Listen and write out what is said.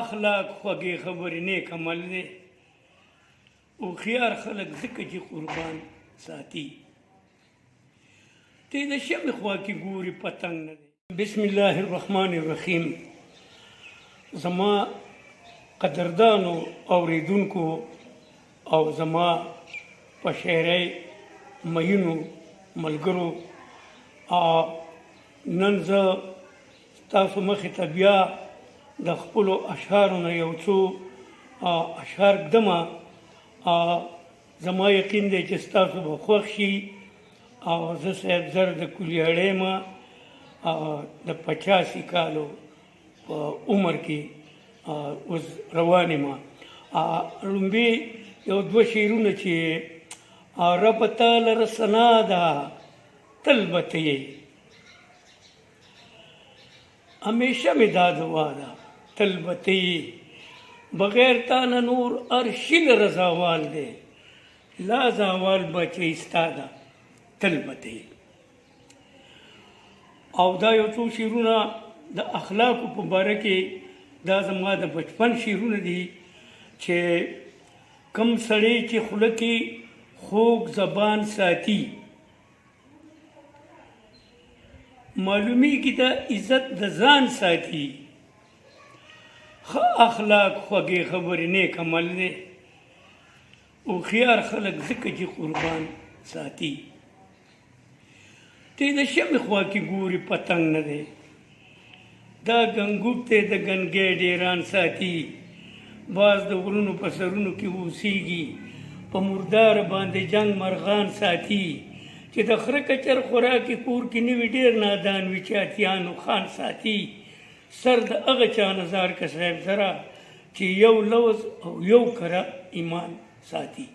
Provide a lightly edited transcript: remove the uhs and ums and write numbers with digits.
اخلاق خوږې خبرې نیک عمل دی هوښیار خلک ځکه چې قربان ساتي ته د شمې خوا کې ګوري پتنګ نه دی بسم الله الرحمن الرحیم زما قدردانو اوریدونکو او زما په شاعرۍ مینو ملګرو نن زه ستاسو مخې ته بیا د خپلو اشعارو نه یو څو اشعار ږدمه زما یقین دی چې ستاسو به خوښ شي او زه صاحب زر د کلیاړی یم د 85 کالو په عمر کې اوس روان یم لومبي یو دوه شعرونه چې رب ته لره ثنا ده تل به ته یې همیشه مې دا دعا ده تل به ته یې بغیر تا نه نور هر شي لره زوال دی لا زوال بچې ستا ده تل به ته یې او دا یو څو شعرونه د اخلاقو په باره کې دا زما د بچپن شعرونه دي چې کم سړی چې خوله کې خوږ زبان ساتي معلومیږي د عزت د ځان ساتي ښه اخلاق خوږې خبرې نیک عمل دی هوښیار خلک ځکه چې قربان ساتي ته د شمې خوا کې ګوري پتنګ نه دی دا ګنګوټ ته د ګنګې ډیران ساتي باز د غرونو په سرونو کې اوسیږي په مردار باندې جنگ مرغان ساتي چې د خره کچر خوراکي کور کې نوي ډېر نادان وي چې اتیانو خان ساتي سر د هغه چا نظار که صاحب زره چې یو لوز او یو کره ایمان ساتي